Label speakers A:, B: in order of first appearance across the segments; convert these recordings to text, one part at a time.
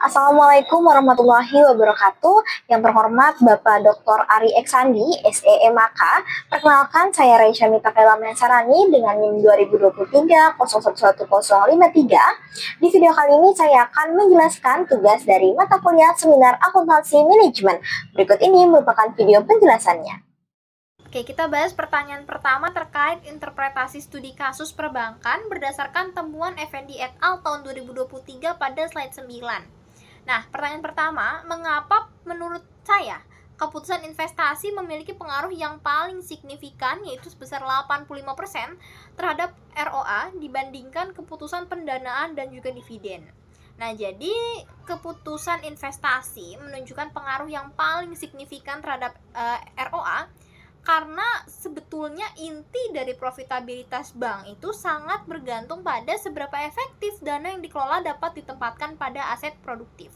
A: Assalamualaikum warahmatullahi wabarakatuh. Yang terhormat Bapak Dr. Ari Eksandi, SEMAK. Perkenalkan, saya Raisya Mita Kaila Mensarani dengan NIM 2023 011053. Di video kali ini saya akan menjelaskan tugas dari mata kuliah Seminar Akuntansi Manajemen. Berikut ini merupakan video penjelasannya.
B: Oke, kita bahas pertanyaan pertama terkait interpretasi studi kasus perbankan berdasarkan temuan Effendi et al. Tahun 2023 pada slide 9. Nah, pertanyaan pertama, mengapa menurut saya keputusan investasi memiliki pengaruh yang paling signifikan, yaitu sebesar 85% terhadap ROA dibandingkan keputusan pendanaan dan juga dividen. Nah, jadi keputusan investasi menunjukkan pengaruh yang paling signifikan terhadap ROA karena sebetulnya inti dari profitabilitas bank itu sangat bergantung pada seberapa efektif dana yang dikelola dapat ditempatkan pada aset produktif.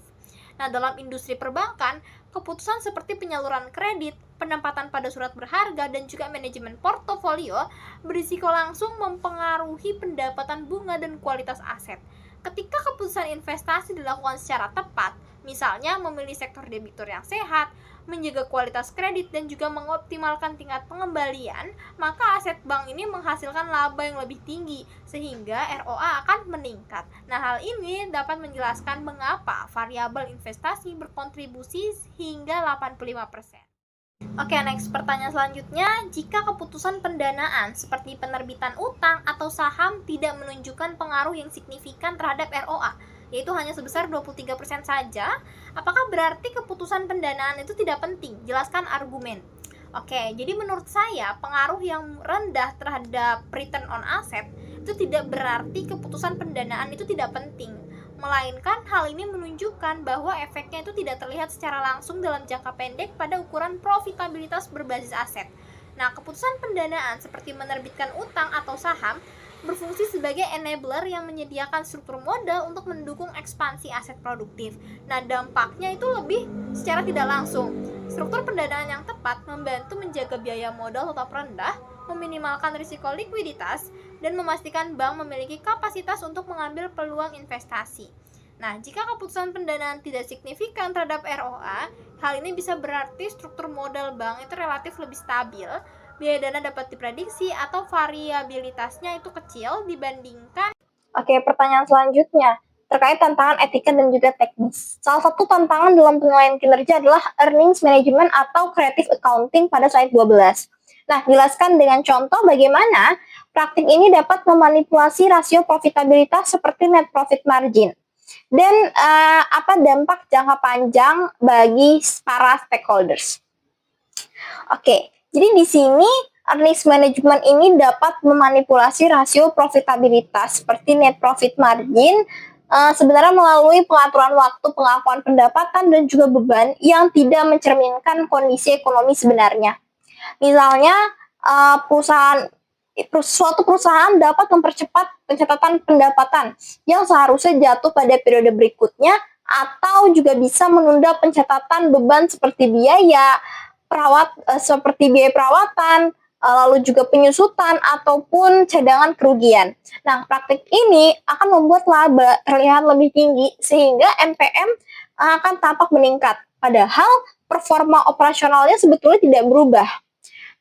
B: Nah, dalam industri perbankan, keputusan seperti penyaluran kredit, penempatan pada surat berharga, dan juga manajemen portofolio berisiko langsung mempengaruhi pendapatan bunga dan kualitas aset. Ketika keputusan investasi dilakukan secara tepat, misalnya memilih sektor debitur yang sehat, menjaga kualitas kredit, dan juga mengoptimalkan tingkat pengembalian, maka aset bank ini menghasilkan laba yang lebih tinggi, sehingga ROA akan meningkat. Nah, hal ini dapat menjelaskan mengapa variabel investasi berkontribusi hingga 85%. Oke, next pertanyaan selanjutnya, jika keputusan pendanaan seperti penerbitan utang atau saham tidak menunjukkan pengaruh yang signifikan terhadap ROA, yaitu hanya sebesar 23% saja, apakah berarti keputusan pendanaan itu tidak penting? Jelaskan argumen. Oke, jadi menurut saya pengaruh yang rendah terhadap return on asset itu tidak berarti keputusan pendanaan itu tidak penting, melainkan hal ini menunjukkan bahwa efeknya itu tidak terlihat secara langsung dalam jangka pendek pada ukuran profitabilitas berbasis aset. Nah, keputusan pendanaan seperti menerbitkan utang atau saham berfungsi sebagai enabler yang menyediakan struktur modal untuk mendukung ekspansi aset produktif. Nah, dampaknya itu lebih secara tidak langsung. Struktur pendanaan yang tepat membantu menjaga biaya modal tetap rendah, meminimalkan risiko likuiditas, dan memastikan bank memiliki kapasitas untuk mengambil peluang investasi. Nah, jika keputusan pendanaan tidak signifikan terhadap ROA, hal ini bisa berarti struktur modal bank itu relatif lebih stabil, biaya dana dapat diprediksi atau variabilitasnya itu kecil dibandingkan.
A: Oke, pertanyaan selanjutnya terkait tantangan etika dan juga teknis. Salah satu tantangan dalam penilaian kinerja adalah earnings management atau creative accounting pada slide 12. Nah, jelaskan dengan contoh bagaimana praktik ini dapat memanipulasi rasio profitabilitas seperti net profit margin. Dan apa dampak jangka panjang bagi para stakeholders. Oke, jadi di sini earnings management ini dapat memanipulasi rasio profitabilitas seperti net profit margin sebenarnya melalui pengaturan waktu pengakuan pendapatan dan juga beban yang tidak mencerminkan kondisi ekonomi sebenarnya. Misalnya suatu perusahaan dapat mempercepat pencatatan pendapatan yang seharusnya jatuh pada periode berikutnya, atau juga bisa menunda pencatatan beban seperti biaya perawatan, lalu juga penyusutan ataupun cadangan kerugian. Nah, praktik ini akan membuat laba terlihat lebih tinggi sehingga NPM akan tampak meningkat. Padahal performa operasionalnya sebetulnya tidak berubah.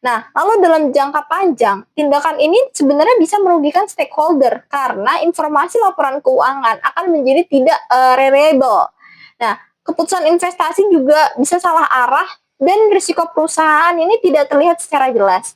A: Nah, lalu dalam jangka panjang, tindakan ini sebenarnya bisa merugikan stakeholder karena informasi laporan keuangan akan menjadi tidak reliable. Nah, keputusan investasi juga bisa salah arah dan risiko perusahaan ini tidak terlihat secara jelas.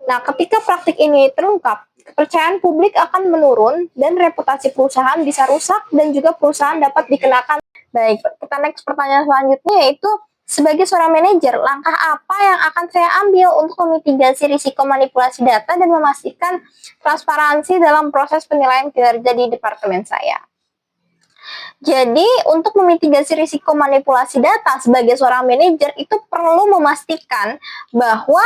A: Nah, ketika praktik ini terungkap, kepercayaan publik akan menurun dan reputasi perusahaan bisa rusak dan juga perusahaan dapat dikenakan. Baik, kita next pertanyaan selanjutnya, yaitu sebagai seorang manajer, langkah apa yang akan saya ambil untuk memitigasi risiko manipulasi data dan memastikan transparansi dalam proses penilaian kinerja di departemen saya? Jadi, untuk memitigasi risiko manipulasi data sebagai seorang manajer itu perlu memastikan bahwa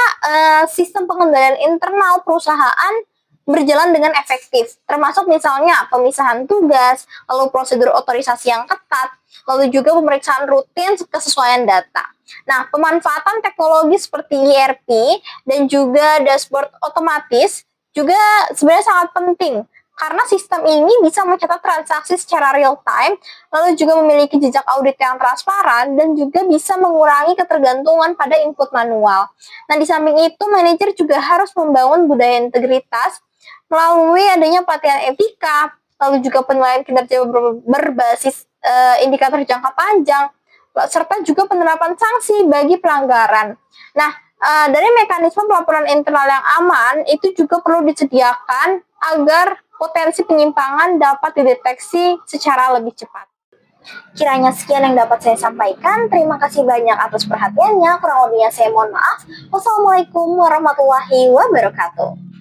A: sistem pengendalian internal perusahaan berjalan dengan efektif, termasuk misalnya pemisahan tugas, lalu prosedur otorisasi yang ketat, lalu juga pemeriksaan rutin kesesuaian data. Nah, pemanfaatan teknologi seperti ERP dan juga dashboard otomatis juga sebenarnya sangat penting karena sistem ini bisa mencatat transaksi secara real time, lalu juga memiliki jejak audit yang transparan, dan juga bisa mengurangi ketergantungan pada input manual. Nah, di samping itu, manajer juga harus membangun budaya integritas melalui adanya pelatihan etika, lalu juga penilaian kinerja berbasis indikator jangka panjang, serta juga penerapan sanksi bagi pelanggaran. Nah, dari mekanisme pelaporan internal yang aman, itu juga perlu disediakan agar potensi penyimpangan dapat dideteksi secara lebih cepat. Kiranya sekian yang dapat saya sampaikan. Terima kasih banyak atas perhatiannya. Kurang lebihnya saya mohon maaf. Wassalamualaikum warahmatullahi wabarakatuh.